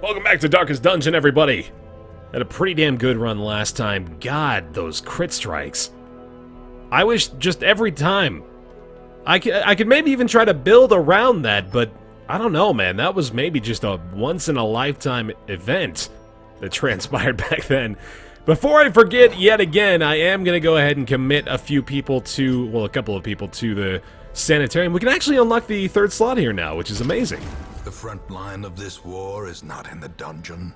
Welcome back to Darkest Dungeon, everybody! Had a pretty damn good run last time. God, those crit strikes. I wish just every time. I could maybe even try to build around that, but I don't know, man. That was maybe just a once-in-a-lifetime event that transpired back then. Before I forget yet again, I am going to go ahead and commit a few people to, well, a couple of people to the sanitarium. We can actually unlock the third slot here now, which is amazing. The front line of this war is not in the dungeon,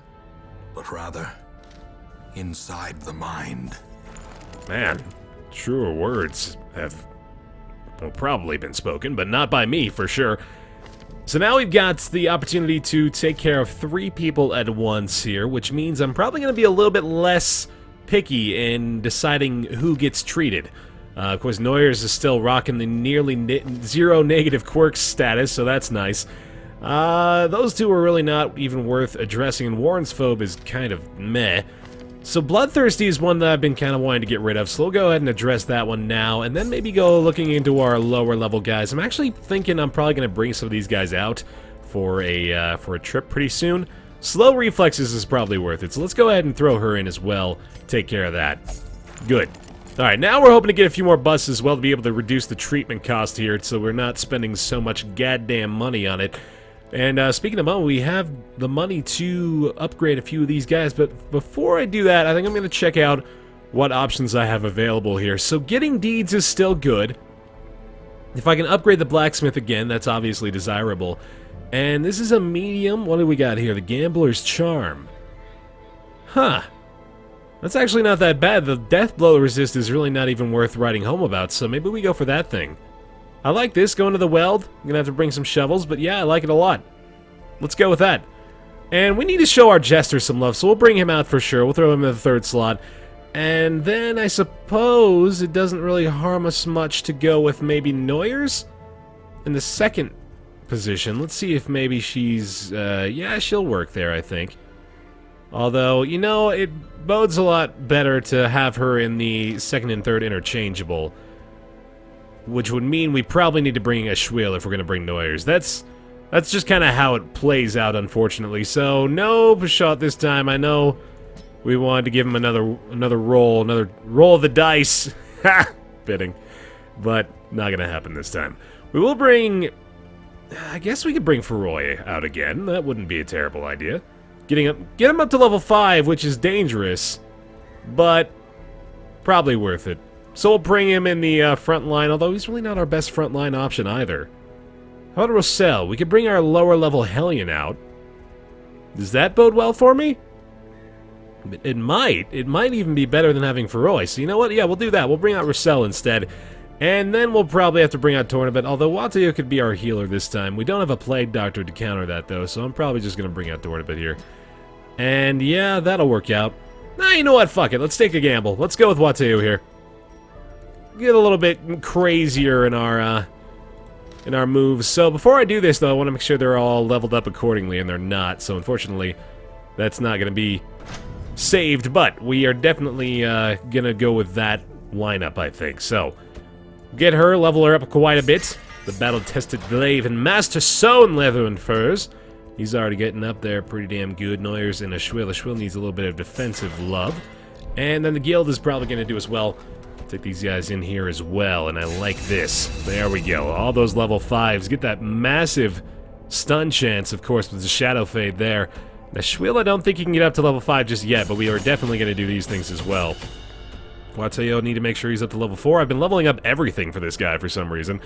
but rather inside the mind. Man, truer words have, well, probably been spoken, but not by me, for sure. So now we've got the opportunity to take care of 3 people at once here, which means I'm probably going to be a little bit less picky in deciding who gets treated. Of course, Noyers is still rocking the nearly zero negative quirks status, so that's nice. Those two are really not even worth addressing, and Warren's Phobe is kind of meh. So Bloodthirsty is one that I've been kind of wanting to get rid of, so we'll go ahead and address that one now, and then maybe go looking into our lower level guys. I'm actually thinking I'm probably going to bring some of these guys out for a trip pretty soon. Slow Reflexes is probably worth it, so let's go ahead and throw her in as well. Take care of that. Good. Alright, now we're hoping to get a few more busts as well to be able to reduce the treatment cost here, so we're not spending so much goddamn money on it. And speaking of money, we have the money to upgrade a few of these guys, but before I do that, I think I'm going to check out what options I have available here. So getting deeds is still good. If I can upgrade the blacksmith again, that's obviously desirable. And this is a medium. What do we got here? The Gambler's Charm. Huh. That's actually not that bad. The death blow resist is really not even worth writing home about, so maybe we go for that thing. I like this, going to the weald. I'm gonna have to bring some shovels, but yeah, I like it a lot. Let's go with that. And we need to show our Jester some love, so we'll bring him out for sure. We'll throw him in the third slot. And then I suppose it doesn't really harm us much to go with maybe Noyers in the second position. Let's see if maybe she's, yeah, she'll work there, I think. Although, you know, it bodes a lot better to have her in the second and third interchangeable. Which would mean we probably need to bring a Schwill if we're going to bring Noyers. That's just kind of how it plays out, unfortunately. So, no Pashot this time. I know we wanted to give him another roll of the dice. Ha! Fitting. But not going to happen this time. We will bring... I guess we could bring Feroy out again. That wouldn't be a terrible idea. Get him up to level 5, which is dangerous. But probably worth it. So we'll bring him in the front line, although he's really not our best front line option either. How about Rossell? We could bring our lower level Hellion out. Does that bode well for me? It might. It might even be better than having Feroy. So you know what? Yeah, we'll do that. We'll bring out Rossell instead. And then we'll probably have to bring out Tournament, although Wateo could be our healer this time. We don't have a Plague Doctor to counter that, though, so I'm probably just going to bring out Tournament here. And yeah, that'll work out. Nah, you know what? Fuck it. Let's take a gamble. Let's go with Wateo here. Get a little bit crazier in our moves. So before I do this, though, I want to make sure they're all leveled up accordingly, and they're not. So unfortunately, that's not going to be saved. But we are definitely going to go with that lineup, I think. So get her, level her up quite a bit. The battle-tested glaive and master sewn leather and furs. He's already getting up there pretty damn good. Noyers and a Schwill. A Schwill needs a little bit of defensive love. And then the guild is probably going to do as well. Take these guys in here as well, and I like this. There we go. All those level 5s. Get that massive stun chance, of course, with the Shadow Fade there. Now, Schwill, I don't think he can get up to level 5 just yet, but we are definitely going to do these things as well. Wateo, need to make sure he's up to level 4. I've been leveling up everything for this guy for some reason.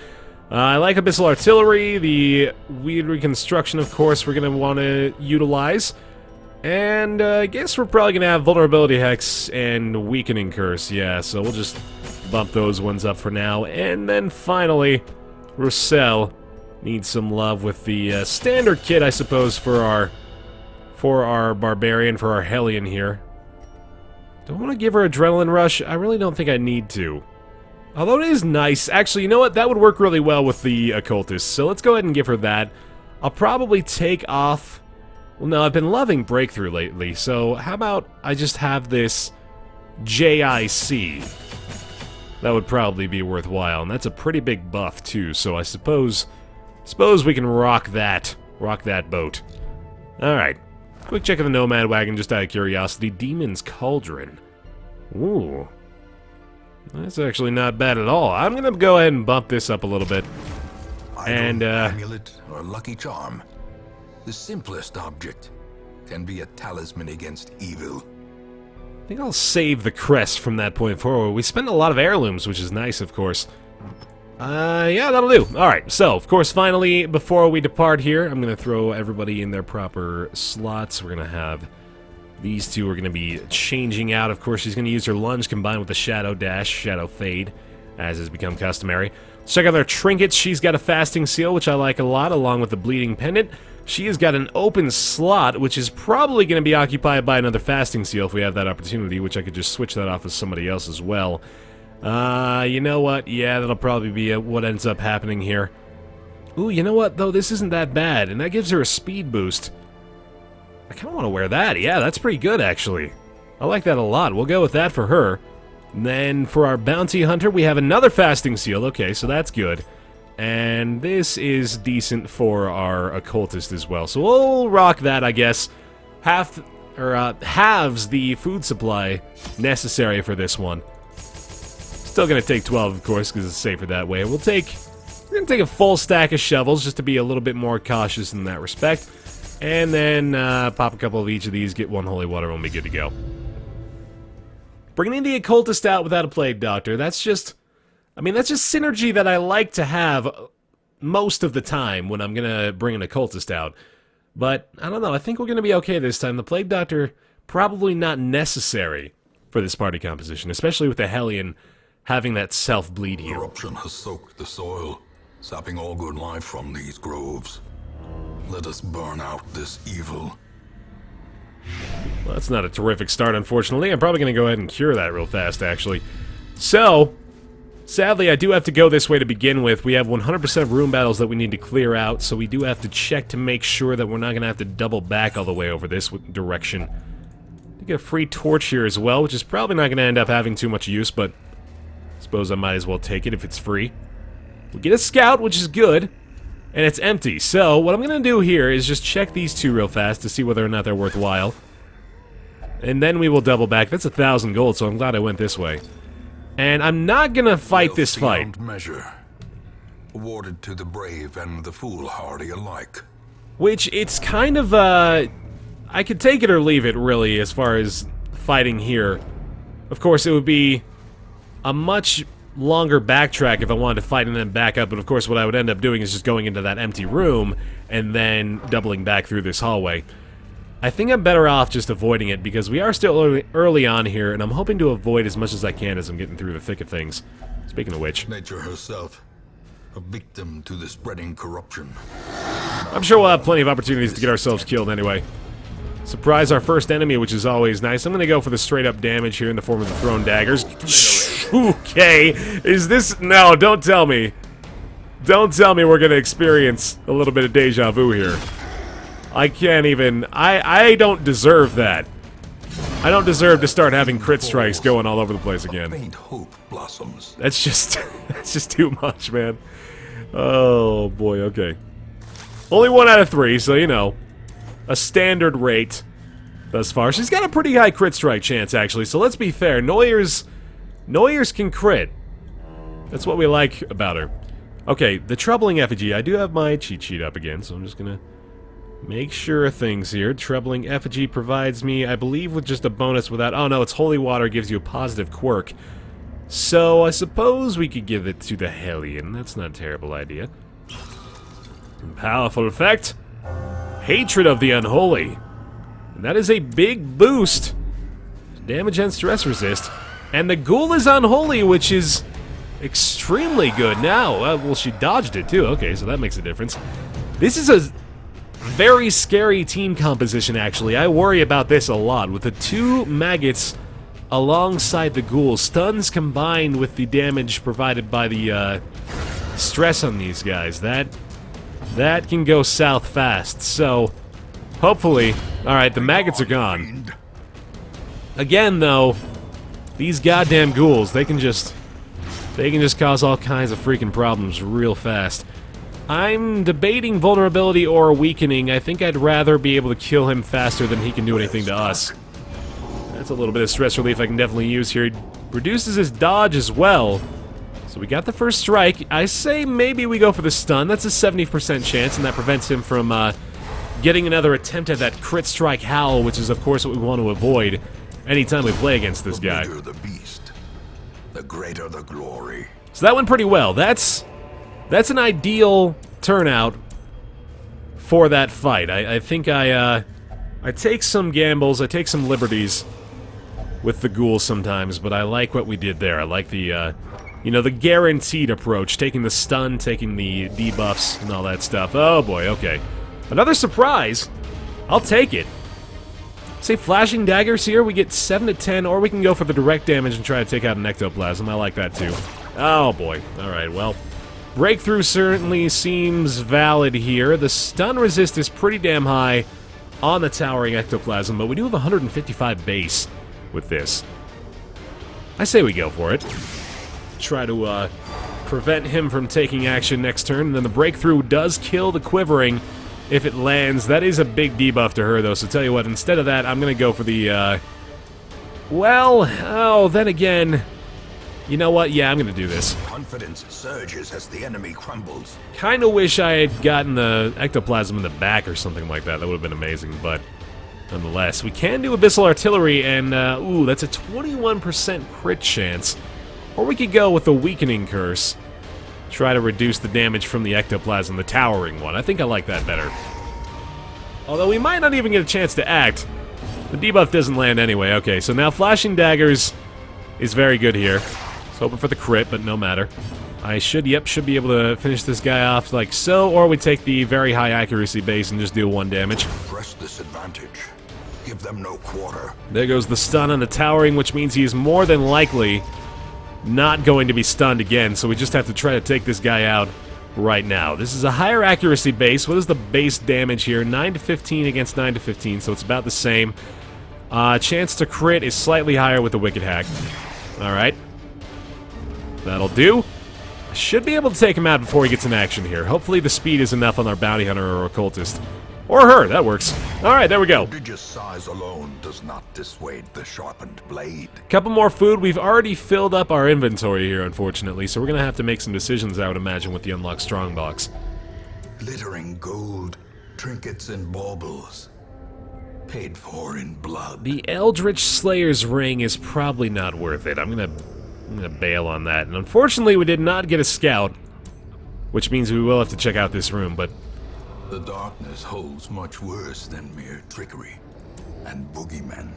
I like Abyssal Artillery. The Weed Reconstruction, of course, we're going to want to utilize. And I guess we're probably going to have Vulnerability Hex and Weakening Curse, yeah, so we'll just bump those ones up for now. And then finally, Rossell needs some love with the standard kit, I suppose, for our Barbarian, for our Hellion here. Do I want to give her Adrenaline Rush? I really don't think I need to. Although it is nice. Actually, you know what? That would work really well with the Occultist, so let's go ahead and give her that. I'll probably take off... Well, no, I've been loving Breakthrough lately, so how about I just have this JIC? That would probably be worthwhile, and that's a pretty big buff, too, so I suppose we can rock that boat. Alright, Quick check of the Nomad Wagon, just out of curiosity. Demon's Cauldron. Ooh. That's actually not bad at all. I'm gonna go ahead and bump this up a little bit. And, amulet or lucky charm. The simplest object can be a talisman against evil. I think I'll save the crest from that point forward. We spend a lot of heirlooms, which is nice, of course. Yeah, that'll do. Alright, so, of course, finally, before we depart here, I'm going to throw everybody in their proper slots. We're going to have these two are going to be changing out. Of course, she's going to use her lunge combined with the shadow dash, shadow fade, as has become customary. Let's check out their trinkets. She's got a fasting seal, which I like a lot, along with the bleeding pendant. She has got an open slot, which is probably going to be occupied by another fasting seal if we have that opportunity, which I could just switch that off with somebody else as well. You know what? Yeah, that'll probably be what ends up happening here. Ooh, you know what, though? This isn't that bad, and that gives her a speed boost. I kind of want to wear that. Yeah, that's pretty good, actually. I like that a lot. We'll go with that for her. And then for our bounty hunter, we have another fasting seal. Okay, so that's good. And this is decent for our occultist as well. So we'll rock that, I guess. Halves the food supply necessary for this one. Still gonna take 12, of course, because it's safer that way. We're gonna take a full stack of shovels just to be a little bit more cautious in that respect. And then pop a couple of each of these, get one holy water, and we'll be good to go. Bringing the occultist out without a plague doctor, that's just synergy that I like to have most of the time when I'm gonna bring an occultist out. But, I don't know, I think we're gonna be okay this time. The plague doctor, probably not necessary for this party composition, especially with the Hellion having that self-bleed heal. Corruption has soaked the soil, sapping all good life from these groves. Let us burn out this evil. Well, that's not a terrific start, unfortunately. I'm probably going to go ahead and cure that real fast, actually. So, sadly, I do have to go this way to begin with. We have 100% room battles that we need to clear out, so we do have to check to make sure that we're not going to have to double back all the way over this direction. We get a free torch here as well, which is probably not going to end up having too much use, but I suppose I might as well take it if it's free. We get a scout, which is good. And it's empty, so what I'm going to do here is just check these two real fast to see whether or not they're worthwhile. And then we will double back. That's 1,000 gold, so I'm glad I went this way. And I'm not going to fight this fight. Measure, awarded to the brave and the foolhardy alike. Which, it's kind of, I could take it or leave it, really, as far as fighting here. Of course, it would be a much longer backtrack if I wanted to fight and then back up, but of course what I would end up doing is just going into that empty room and then doubling back through this hallway. I think I'm better off just avoiding it because we are still early on here, and I'm hoping to avoid as much as I can as I'm getting through the thick of things. Speaking of which, nature herself, a victim to the spreading corruption. I'm sure we'll have plenty of opportunities to get ourselves killed anyway. Surprise our first enemy, which is always nice. I'm gonna go for the straight up damage here in the form of the thrown daggers. Okay, is this... No, don't tell me. Don't tell me we're gonna experience a little bit of deja vu here. I can't even... I don't deserve that. I don't deserve to start having crit strikes going all over the place again. Faint hope blossoms. That's just... that's just too much, man. Oh, boy, okay. Only 1 out of 3, so you know. A standard rate thus far. She's got a pretty high crit strike chance, actually, so let's be fair. Noyers can crit. That's what we like about her. Okay, the troubling effigy. I do have my cheat sheet up again, so I'm just gonna make sure of things here. Troubling effigy provides me, I believe, with just a bonus without... Oh, no, it's holy water gives you a positive quirk. So, I suppose we could give it to the Hellion. That's not a terrible idea. Powerful effect. Hatred of the Unholy. And that is a big boost. Damage and stress resist. And the Ghoul is unholy, which is extremely good now. Well, she dodged it too. Okay, so that makes a difference. This is a very scary team composition, actually. I worry about this a lot. With the 2 maggots alongside the Ghoul, stuns combined with the damage provided by the stress on these guys. That can go south fast, so hopefully... Alright, the maggots are gone. Again, though, these goddamn ghouls, they can just cause all kinds of freaking problems real fast. I'm debating vulnerability or weakening. I think I'd rather be able to kill him faster than he can do anything to us. That's a little bit of stress relief I can definitely use here. He reduces his dodge as well. So we got the first strike. I say maybe we go for the stun. That's a 70% chance, and that prevents him from getting another attempt at that crit strike howl, which is, of course, what we want to avoid anytime we play against this guy. The bigger the beast, the greater the glory. So that went pretty well. That's an ideal turnout for that fight. I think I take some gambles, I take some liberties with the Ghoul sometimes, but I like what we did there. I like the, you know, the guaranteed approach, taking the stun, taking the debuffs, and all that stuff. Oh boy, okay. Another surprise. I'll take it. Say flashing daggers here, we get 7 to 10, or we can go for the direct damage and try to take out an ectoplasm. I like that too. Oh boy. Alright, well, breakthrough certainly seems valid here. The stun resist is pretty damn high on the towering ectoplasm, but we do have 155 base with this. I say we go for it. Try to prevent him from taking action next turn, and then the breakthrough does kill the quivering if it lands. That is a big debuff to her, though, so tell you what, instead of that, I'm gonna go for the, well, oh, then again, you know what? Yeah, I'm gonna do this. Confidence surges as the enemy crumbles. Kinda wish I had gotten the ectoplasm in the back or something like that. That would have been amazing, but nonetheless, we can do Abyssal Artillery, and, ooh, that's a 21% crit chance. Or we could go with the Weakening Curse. Try to reduce the damage from the ectoplasm, the towering one. I think I like that better. Although we might not even get a chance to act. The debuff doesn't land anyway. Okay, so now Flashing Daggers is very good here. Just hoping for the crit, but no matter. I should be able to finish this guy off like so, or we take the very high accuracy base and just deal 1 damage. Press this advantage. Give them no quarter. There goes the stun on the towering, which means he is more than likely not going to be stunned again, so we just have to try to take this guy out right now. This is a higher accuracy base. What is the base damage here? 9 to 15 against 9 to 15, so it's about the same. Chance to crit is slightly higher with the Wicked Hack. Alright. That'll do. I should be able to take him out before he gets in action here. Hopefully the speed is enough on our Bounty Hunter or Occultist. Or her, that works. Alright, there we go. Prodigious size alone does not dissuade the sharpened blade. Couple more food. We've already filled up our inventory here, unfortunately, so we're gonna have to make some decisions, I would imagine, with the Unlock Strongbox. Glittering gold, trinkets and baubles. Paid for in blood. The Eldritch Slayer's Ring is probably not worth it. I'm gonna bail on that. And unfortunately, we did not get a scout, which means we will have to check out this room, but the darkness holds much worse than mere trickery and boogeymen.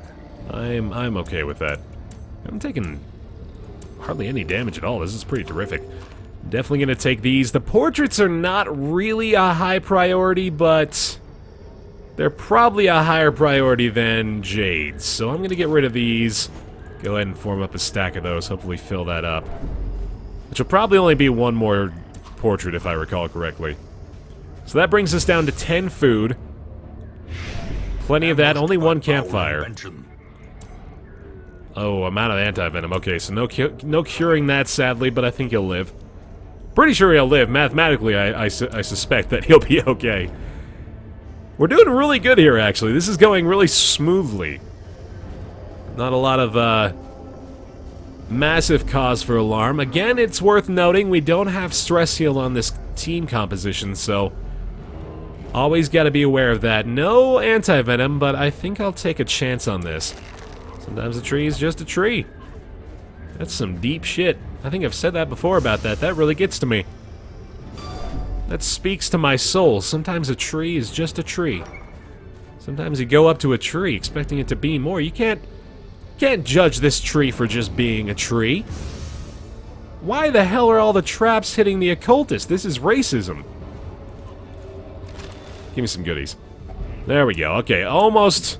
I'm okay with that. I'm taking hardly any damage at all. This is pretty terrific. Definitely gonna take these. The portraits are not really a high priority, but they're probably a higher priority than Jades. So I'm gonna get rid of these. Go ahead and form up a stack of those. Hopefully fill that up. Which will probably only be 1 more portrait if I recall correctly. So that brings us down to 10 food. Plenty of that, only 1 campfire. Oh, amount of anti-venom. Okay, so no curing that, sadly, but I think he'll live. Pretty sure he'll live. Mathematically, I suspect that he'll be okay. We're doing really good here, actually. This is going really smoothly. Not a lot of, massive cause for alarm. Again, it's worth noting we don't have stress heal on this team composition, so always got to be aware of that. No anti-venom, but I think I'll take a chance on this. Sometimes a tree is just a tree. That's some deep shit. I think I've said that before about that. That really gets to me. That speaks to my soul. Sometimes a tree is just a tree. Sometimes you go up to a tree expecting it to be more. You can't judge this tree for just being a tree. Why the hell are all the traps hitting the occultist? This is racism. Give me some goodies. There we go. Okay, almost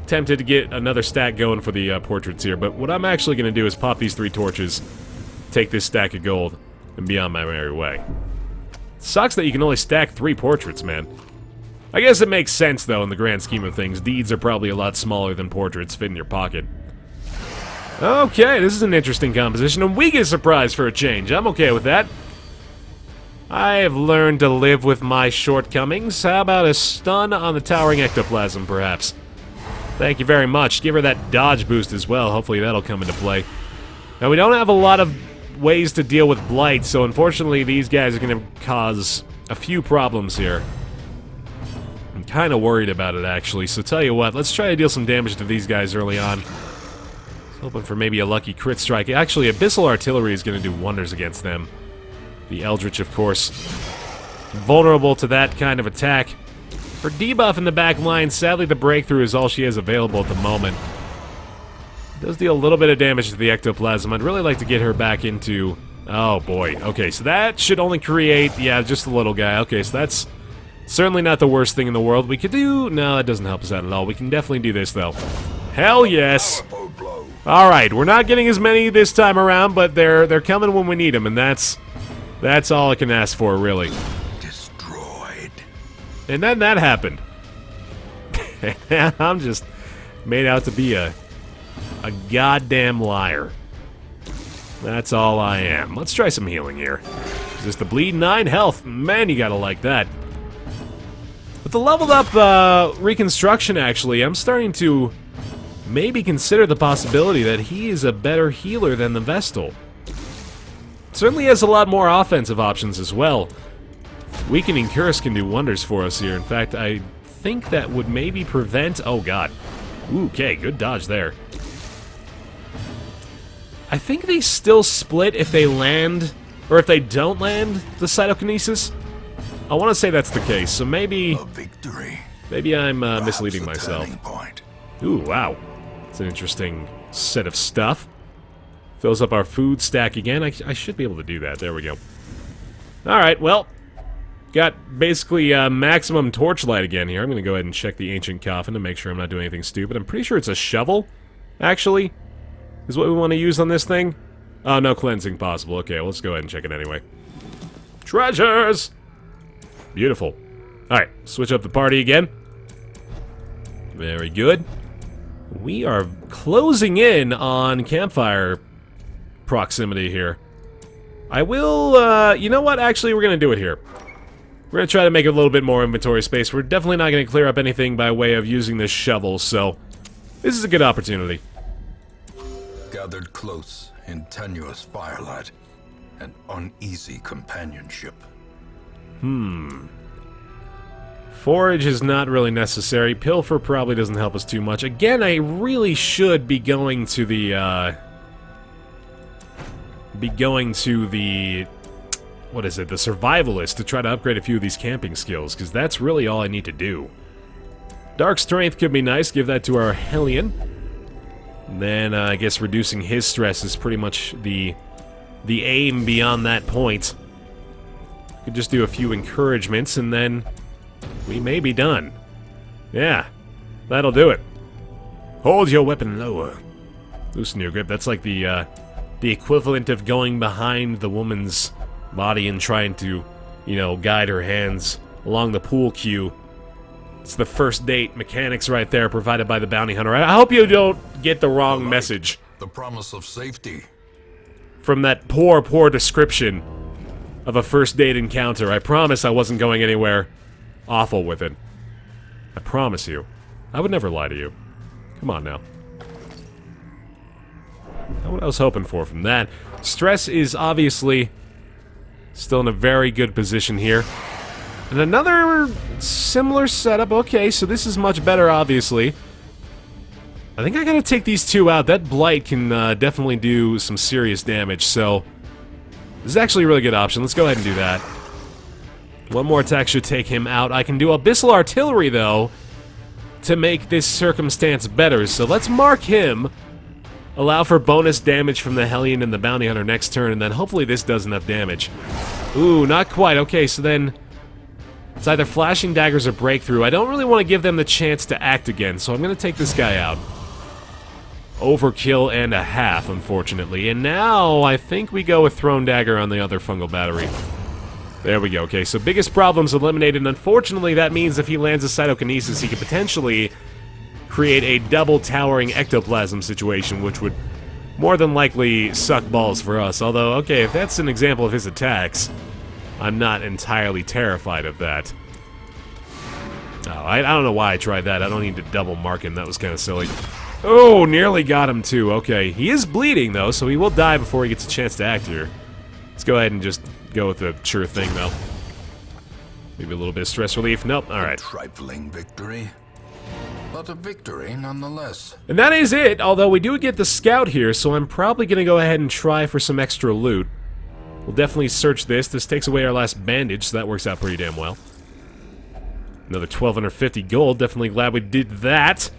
tempted to get another stack going for the portraits here, but what I'm actually going to do is pop these 3 torches, take this stack of gold, and be on my merry way. Sucks that you can only stack 3 portraits, man. I guess it makes sense, though, in the grand scheme of things. Deeds are probably a lot smaller than portraits fit in your pocket. Okay, this is an interesting composition, and we get a surprise for a change. I'm okay with that. I have learned to live with my shortcomings. How about a stun on the towering ectoplasm, perhaps? Thank you very much. Give her that dodge boost as well. Hopefully that'll come into play. Now, we don't have a lot of ways to deal with blight, so unfortunately these guys are going to cause a few problems here. I'm kind of worried about it, actually. So tell you what, let's try to deal some damage to these guys early on. Hoping for maybe a lucky crit strike. Actually, Abyssal Artillery is going to do wonders against them. The Eldritch, of course, vulnerable to that kind of attack. Her debuff in the back line, sadly the breakthrough is all she has available at the moment. Does deal a little bit of damage to the ectoplasm. I'd really like to get her back into... Oh boy, okay, so that should only create... Yeah, just a little guy. Okay, so that's certainly not the worst thing in the world. We could do... No, that doesn't help us out at all. We can definitely do this, though. Hell yes! Alright, we're not getting as many this time around, but they're coming when we need them, and that's all I can ask for, really. Destroyed. And then that happened. I'm just made out to be a goddamn liar. That's all I am. Let's try some healing here. Is this the bleed? 9 health. Man, you gotta like that. With the leveled up reconstruction, actually, I'm starting to maybe consider the possibility that he is a better healer than the Vestal. Certainly has a lot more offensive options as well. Weakening Curse can do wonders for us here. In fact, I think that would maybe prevent... Oh, God. Ooh, okay, good dodge there. I think they still split if they land... Or if they don't land the Cytokinesis. I want to say that's the case, so maybe... A victory. Maybe I'm misleading myself. Point. Ooh, wow. It's an interesting set of stuff. Fills up our food stack again. I should be able to do that. There we go. Alright, well. Got basically maximum torchlight again here. I'm going to go ahead and check the Ancient Coffin to make sure I'm not doing anything stupid. I'm pretty sure it's a shovel, actually, is what we want to use on this thing. Oh, no cleansing possible. Okay, well, let's go ahead and check it anyway. Treasures! Beautiful. Alright, switch up the party again. Very good. We are closing in on campfire proximity here. I will, you know what? Actually, we're going to do it here. We're going to try to make a little bit more inventory space. We're definitely not going to clear up anything by way of using this shovel, so this is a good opportunity. Gathered close in tenuous firelight and uneasy companionship. Forage is not really necessary. Pilfer probably doesn't help us too much. Again, I really should be going to the, what is it, the survivalist to try to upgrade a few of these camping skills, because that's really all I need to do. Dark Strength could be nice, give that to our Hellion. And then, I guess reducing his stress is pretty much the aim beyond that point. Could just do a few encouragements, and then we may be done. Yeah, that'll do it. Hold your weapon lower. Loosen your grip. That's like the equivalent of going behind the woman's body and trying to, you know, guide her hands along the pool cue. It's the first date mechanics right there, provided by the bounty hunter. I hope you don't get the wrong message. The promise of safety. From that poor, poor description of a first date encounter. I promise I wasn't going anywhere awful with it. I promise you. I would never lie to you. Come on now. Not what I was hoping for from that. Stress is obviously still in a very good position here. And another similar setup. Okay, so this is much better, obviously. I think I gotta take these two out. That Blight can definitely do some serious damage, so this is actually a really good option. Let's go ahead and do that. One more attack should take him out. I can do Abyssal Artillery, though, to make this circumstance better. So let's mark him. Allow for bonus damage from the Hellion and the Bounty Hunter next turn, and then hopefully this does enough damage. Ooh, not quite. Okay, so then it's either Flashing Daggers or Breakthrough. I don't really want to give them the chance to act again, so I'm going to take this guy out. Overkill and a half, unfortunately. And now I think we go with Thrown Dagger on the other Fungal Battery. There we go. Okay, so biggest problem's eliminated, and unfortunately that means if he lands a Cytokinesis, he could potentially create a double towering ectoplasm situation, which would more than likely suck balls for us. Although, okay, if that's an example of his attacks, I'm not entirely terrified of that. Oh, I don't know why I tried that. I don't need to double mark him. That was kind of silly. Oh, nearly got him too. Okay, he is bleeding though, so he will die before he gets a chance to act here. Let's go ahead and just go with the sure thing though. Maybe a little bit of stress relief. Nope. All right. A trifling victory, but a victory nonetheless. And that is it, although we do get the scout here, so I'm probably going to go ahead and try for some extra loot. We'll definitely search this. This takes away our last bandage, so that works out pretty damn well. Another 1,250 gold. Definitely glad we did that.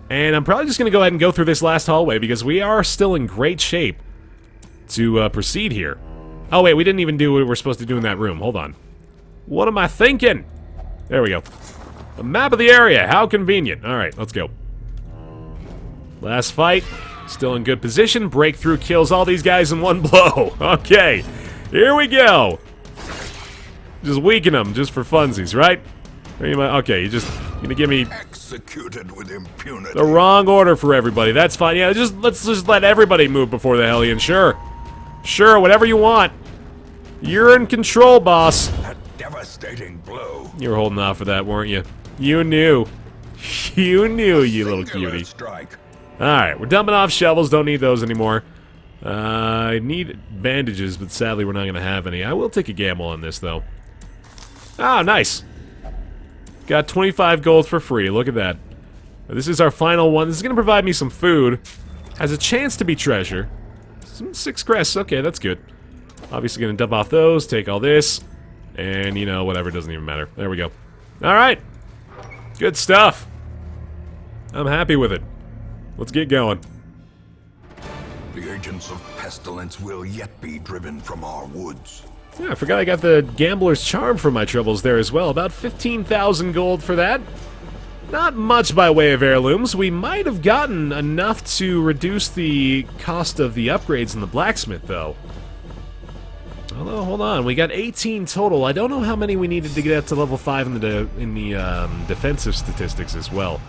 And I'm probably just going to go ahead and go through this last hallway, because we are still in great shape to proceed here. Oh, wait, we didn't even do what we're supposed to do in that room. Hold on. What am I thinking? There we go. A map of the area. How convenient. All right, let's go. Last fight. Still in good position. Breakthrough kills all these guys in one blow. Okay, here we go. Just weaken them just for funsies, right? Okay, you just gonna give me Executed with impunity. the wrong order for everybody. That's fine. Yeah, let's just let everybody move before the Hellion. Sure, sure, whatever you want. You're in control, boss. A devastating blow. You were holding off for that, weren't you? You knew. You knew, you little Singular cutie. strike. Alright, we're dumping off shovels. Don't need those anymore. I need bandages, but sadly we're not going to have any. I will take a gamble on this, though. Ah, nice. Got 25 gold for free. Look at that. This is our final one. This is going to provide me some food. Has a chance to be treasure. Some 6 crests. Okay, that's good. Obviously going to dump off those, take all this, and, you know, whatever, doesn't even matter. There we go. Alright. Good stuff. I'm happy with it. Let's get going. The agents of pestilence will yet be driven from our woods. Yeah, I forgot I got the Gambler's Charm for my troubles there as well. About 15,000 gold for that. Not much by way of heirlooms. We might have gotten enough to reduce the cost of the upgrades in the blacksmith, though. Although, hold on, we got 18 total. I don't know how many we needed to get up to level 5 in the defensive statistics as well.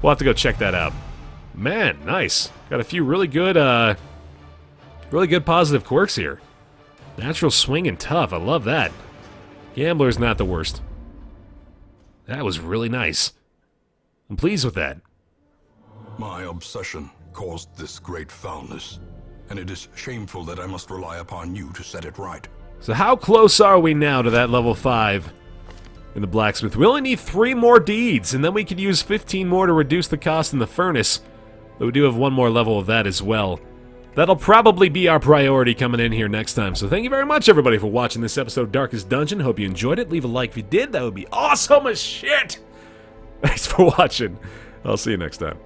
We'll have to go check that out. Man, nice. Got a few really good positive quirks here. Natural swing and tough. I love that. Gambler's not the worst. That was really nice. I'm pleased with that. My obsession caused this great foulness, and it is shameful that I must rely upon you to set it right. So how close are we now to that level 5 in the blacksmith? We only need 3 more deeds, and then we could use 15 more to reduce the cost in the furnace. But we do have 1 more level of that as well. That'll probably be our priority coming in here next time. So thank you very much, everybody, for watching this episode of Darkest Dungeon. Hope you enjoyed it. Leave a like if you did. That would be awesome as shit. Thanks for watching. I'll see you next time.